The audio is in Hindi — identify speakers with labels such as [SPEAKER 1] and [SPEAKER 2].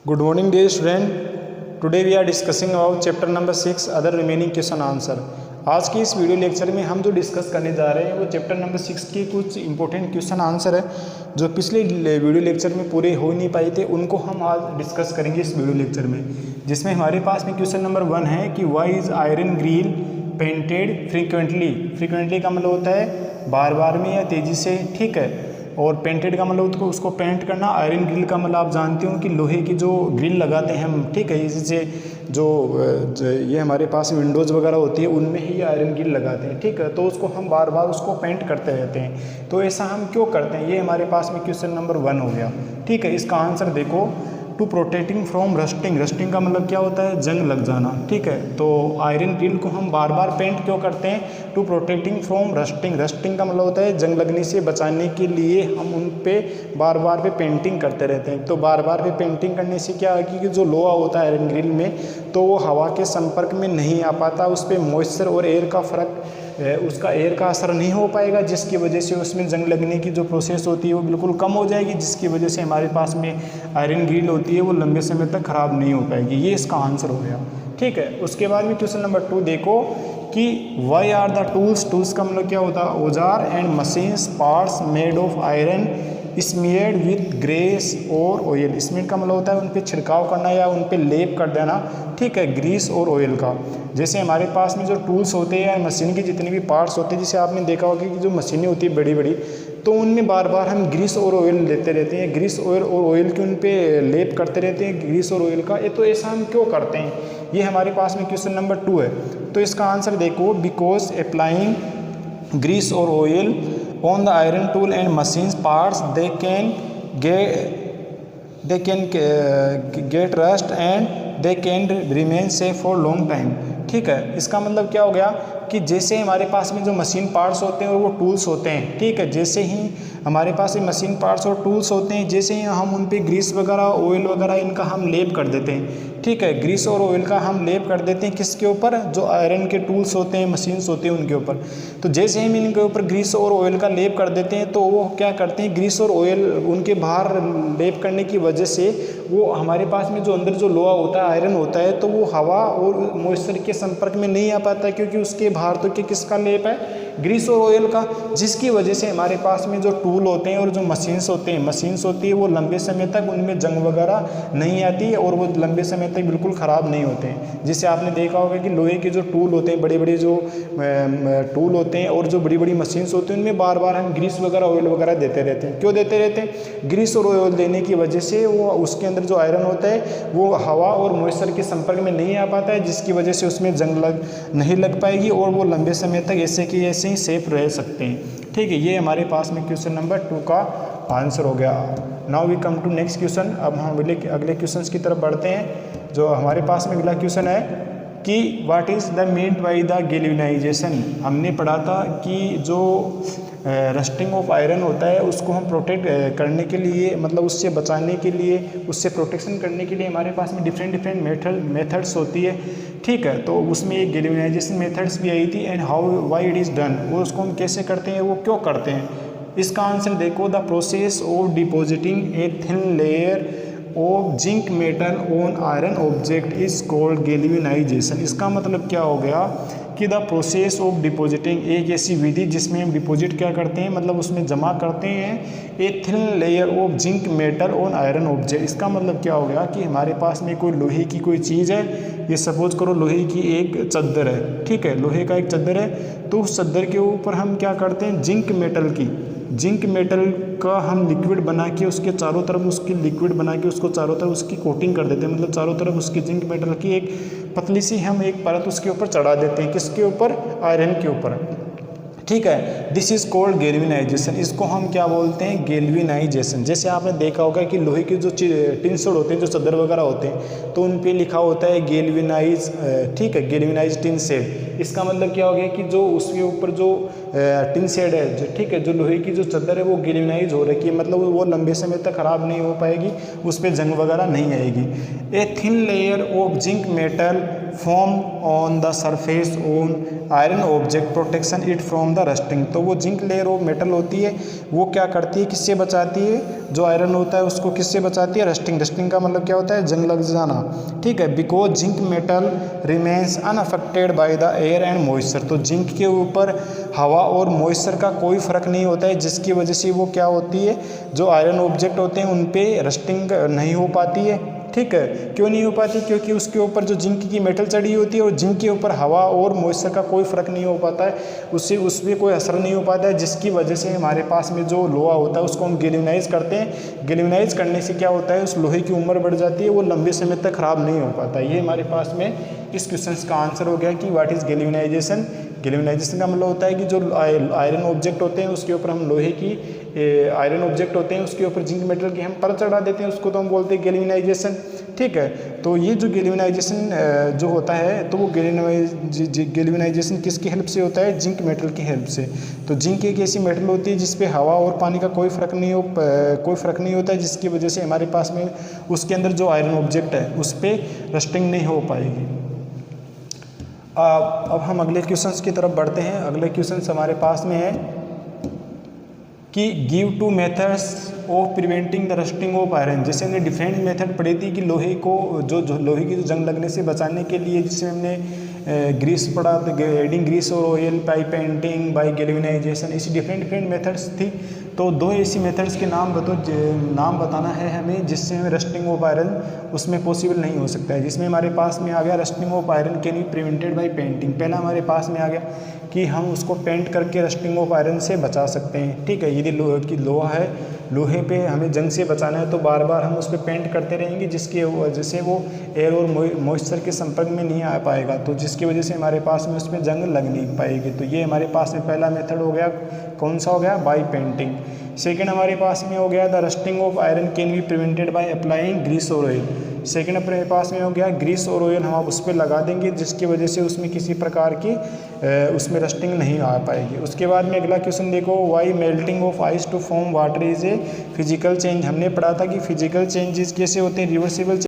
[SPEAKER 1] Good morning dear student. Today we are discussing about chapter number 6 other remaining question answer. आज की इस वीडियो लेक्चर में हम जो डिस्कस करने जा रहे हैं वो चैप्टर नंबर 6 के कुछ इंपॉर्टेंट क्वेश्चन आंसर है जो पिछले वीडियो लेक्चर में पूरे हो नहीं पाए थे, उनको हम आज डिस्कस करेंगे इस वीडियो लेक्चर में। जिसमें हमारे पास में क्वेश्चन नंबर 1 है कि why is iron grill painted frequently. Frequently का मतलब होता है बार बार में या तेज़ी से, ठीक है। और पेंटेड का मतलब उसको पेंट करना। आयरन ग्रिल का मतलब आप जानते हो कि लोहे की जो ग्रिल लगाते हैं हम, ठीक है। इसी से जो ये हमारे पास विंडोज़ वगैरह होती है उनमें ही आयरन ग्रिल लगाते हैं, ठीक है। तो उसको हम बार बार उसको पेंट करते रहते हैं। तो ऐसा हम क्यों करते हैं, ये हमारे पास में क्वेश्चन नंबर 1 हो गया, ठीक है। इसका आंसर देखो, to protecting from rusting. Rusting का मतलब क्या होता है, जंग लग जाना, ठीक है। तो आयरन ग्रिल को हम बार बार पेंट क्यों करते हैं, to protecting from rusting. Rusting का मतलब होता है जंग लगने से बचाने के लिए हम उन पे बार बार पे पेंटिंग करते रहते हैं। तो बार बार पे पेंटिंग करने से क्या है कि जो लोहा होता है आयरन ग्रिल में, तो वो हवा के संपर्क में नहीं आ पाता, उस पर मॉइस्चर और एयर का फ़र्क, उसका एयर का असर नहीं हो पाएगा, जिसकी वजह से उसमें जंग लगने की जो प्रोसेस होती है वो बिल्कुल कम हो जाएगी, जिसकी वजह से हमारे पास में आयरन ग्रिल होती है वो लंबे समय तक ख़राब नहीं हो पाएगी। ये इसका आंसर हो गया, ठीक है। उसके बाद में क्वेश्चन नंबर 2 देखो कि why are the tools. Tools का मतलब क्या होता है, औजार and machines parts made of iron smeared with grease और ऑयल। स्मीयर का मतलब होता है उन पे छिड़काव करना या उन पे लेप कर देना, ठीक है, ग्रीस और ऑयल का। जैसे हमारे पास में जो टूल्स होते हैं या मशीन के जितने भी पार्ट्स होते हैं, जैसे आपने देखा होगा कि जो मशीनें होती है बड़ी बड़ी, तो उनमें बार बार हम ग्रीस और ऑयल लेते रहते हैं, ग्रीस ऑयल और ऑयल के उन पे लेप करते रहते हैं, ग्रीस और ऑयल का। ये तो ऐसा हम क्यों करते हैं, ये हमारे पास में क्वेश्चन नंबर 2 है। तो इसका आंसर देखो, बिकॉज अप्लाइंग ग्रीस और oil on the iron tool and machines parts they can get rust and they can remain safe for long time, ठीक है। इसका मतलब क्या हो गया कि जैसे हमारे पास में जो मशीन पार्ट्स होते हैं और वो टूल्स होते हैं, ठीक है, जैसे ही हमारे पास ये मशीन पार्ट्स और टूल्स होते हैं, जैसे ही हम उन पे ग्रीस वगैरह ऑयल वगैरह इनका हम लेप कर देते हैं, ठीक है, ग्रीस और ऑयल का हम लेप कर देते हैं किसके ऊपर, जो आयरन के टूल्स होते हैं मशीन्स होते हैं उनके ऊपर। तो जैसे ही हम इनके ऊपर ग्रीस और ऑयल का लेप कर देते हैं तो वो क्या करते हैं, ग्रीस और ऑयल उनके बाहर लेप करने की वजह से वो हमारे पास में जो अंदर जो लोहा होता है आयरन होता है, तो वो हवा और मॉइस्चर के संपर्क में नहीं आ पाता, क्योंकि उसके बाहर तो किसका लेप है, ग्रीस और ऑयल का, जिसकी वजह से हमारे पास में जो टूल होते हैं और जो मशीन्स होती है वो लंबे समय तक उनमें जंग वगैरह नहीं आती और वो लंबे समय तक बिल्कुल ख़राब नहीं होते हैं। जिससे आपने देखा होगा कि लोहे के जो टूल होते हैं, बड़े बड़े जो टूल होते हैं और जो बड़ी बड़ी मशीन्स होती हैं, उनमें बार बार हम ग्रीस वगैरह ऑयल वगैरह देते रहते हैं। क्यों देते रहते हैं, ग्रीस और ऑयल देने की वजह से वो उसके अंदर जो आयरन होता है वो हवा और मॉइस्चर के संपर्क में नहीं आ पाता है, जिसकी वजह से उसमें जंग नहीं लग पाएगी और वो लंबे समय तक ऐसे कि ऐसे ही सेफ रह सकते हैं, ठीक है। ये हमारे पास में क्वेश्चन नंबर 2 का आंसर हो गया। Now we come to next question. अब हम अगले क्वेश्चन की तरफ बढ़ते हैं। जो हमारे पास में अगला क्वेश्चन है कि what is the meant by the galvanisation. हमने पढ़ा था कि जो रस्टिंग ऑफ आयरन होता है उसको हम प्रोटेक्ट करने के लिए, मतलब उससे बचाने के लिए, उससे प्रोटेक्शन करने के लिए हमारे पास में डिफरेंट मेथड्स होती है, ठीक है। तो उसमें एक गैल्वेनाइजेशन मेथड्स भी आई थी and how why it is done, वो उसको हम कैसे करते हैं, वो क्यों करते हैं। इसका आंसर देखो, the process of depositing a thin layer of zinc metal on iron object is called galvanisation. इसका मतलब क्या हो गया कि द प्रोसेस ऑफ डिपॉजिटिंग, एक ऐसी विधि जिसमें हम डिपॉजिट क्या करते हैं, मतलब उसमें जमा करते हैं a thin layer of zinc metal on iron object. इसका मतलब क्या हो गया कि हमारे पास में कोई लोहे की कोई चीज़ है, ये सपोज करो लोहे की एक चद्दर है, ठीक है, लोहे का एक चद्दर है, तो उस चद्दर के ऊपर हम क्या करते हैं, जिंक मेटल का हम लिक्विड बना के उसके चारों तरफ उसको चारों तरफ उसकी कोटिंग कर देते हैं, मतलब चारों तरफ उसकी जिंक मेटल की एक पतली सी हम एक परत उसके ऊपर चढ़ा देते हैं, किसके ऊपर, आयरन के ऊपर, ठीक है। This is called galvanisation. इसको हम क्या बोलते हैं, गैल्वेनाइजेशन। जैसे आपने देखा होगा कि लोहे के जो टिन शेड होते हैं, जो चादर वगैरह होते हैं, तो उन पे लिखा होता है गैल्वेनाइज, ठीक है, गैल्वेनाइज टिन शेड। इसका मतलब क्या हो गया कि जो उसके ऊपर जो टिन शेड है, ठीक है, जो लोहे की जो चादर है वो गैल्वेनाइज हो रखी है, मतलब वो लंबे समय तक ख़राब नहीं हो पाएगी, उस पर जंग वगैरह नहीं आएगी। A thin layer of zinc metal form on the surface on iron object protection it from the rusting. तो वो जिंक लेयर ऑफ मेटल होती है, वो क्या करती है, किससे बचाती है, जो आयरन होता है उसको किससे बचाती है, रस्टिंग। रस्टिंग का मतलब क्या होता है, जंग लग जाना, ठीक है। Because zinc metal remains unaffected by the air and moisture. तो जिंक के ऊपर हवा और मॉइस्चर का कोई फ़र्क नहीं होता है, जिसकी वजह से वो क्या होती है, जो आयरन ऑब्जेक्ट होते हैं उन पे रस्टिंग नहीं हो पाती है, ठीक है। क्यों नहीं हो पाती, क्योंकि उसके ऊपर जो जिंक की मेटल चढ़ी होती है और जिंक के ऊपर हवा और मॉइस्चर का कोई फ़र्क नहीं हो पाता है, उससे उस पर कोई असर नहीं हो पाता है, जिसकी वजह से हमारे पास में जो लोहा होता है उसको हम गैल्वेनाइज करते हैं। गैल्वेनाइज करने से क्या होता है, उस लोहे की उम्र बढ़ जाती है, वो लंबे समय तक ख़राब नहीं हो पाता। ये हमारे पास में इस क्वेश्चन का आंसर हो गया कि व्हाट इज़ गैल्वेनाइजेशन। गैल्वेनाइजेशन का मतलब होता है कि जो आयरन ऑब्जेक्ट होते हैं उसके ऊपर हम लोहे की आयरन ऑब्जेक्ट होते हैं उसके ऊपर जिंक मेटल की हम परत चढ़ा देते हैं, उसको तो हम बोलते हैं गैल्वेनाइजेशन, ठीक है। तो ये जो गैल्वेनाइजेशन जो होता है, तो वो गैल्वेनाइजेशन किसकी हेल्प से होता है, जिंक मेटल की हेल्प से। तो जिंक एक ऐसी मेटल होती है जिसपे हवा और पानी का कोई फ़र्क नहीं होता है, जिसकी वजह से हमारे पास में उसके अंदर जो आयरन ऑब्जेक्ट है उस पर रस्टिंग नहीं हो पाएगी। अब हम अगले क्वेश्चंस की तरफ बढ़ते हैं। अगले क्वेश्चंस हमारे पास में है कि give two methods of preventing the rusting of iron. जैसे हमने डिफरेंट मेथड पढ़ी थी कि लोहे को जो लोहे की जो जंग लगने से बचाने के लिए, जिसमें हमने ग्रीस पढ़ा, तो एडिंग ग्रीस और oil by painting by galvanisation, ऐसी डिफरेंट मेथड्स थी। तो दो ऐसी मेथड्स के नाम बताना है हमें जिससे हमें रस्टिंग ऑफ आयरन उसमें पॉसिबल नहीं हो सकता है। जिसमें हमारे पास में आ गया rusting of iron can be prevented by painting. पहला हमारे पास में आ गया कि हम उसको पेंट करके रस्टिंग ऑफ आयरन से बचा सकते हैं, ठीक है। यदि लोहा है, लोहे पे हमें जंग से बचाना है तो बार बार हम उस पर पेंट करते रहेंगे, जिसकी वजह से वो एयर और मॉइस्चर के संपर्क में नहीं आ पाएगा, तो जिसकी वजह से हमारे पास में उसमें जंग लग नहीं पाएगी। तो ये हमारे पास में पहला मेथड हो गया, कौन सा हो गया, बाई पेंटिंग। सेकेंड हमारे पास में हो गया the rusting of iron can be prevented by applying grease और ऑयल। सेकेंड अपने पास में हो गया ग्रीस और ऑयल हम उस पर लगा देंगे, जिसकी वजह से उसमें किसी प्रकार की उसमें रस्टिंग नहीं आ पाएगी। उसके बाद में अगला क्वेश्चन देखो, why melting of ice to form water is a physical change. हमने पढ़ा था कि फिजिकल चेंजेस कैसे होते हैं, रिवर्सिबल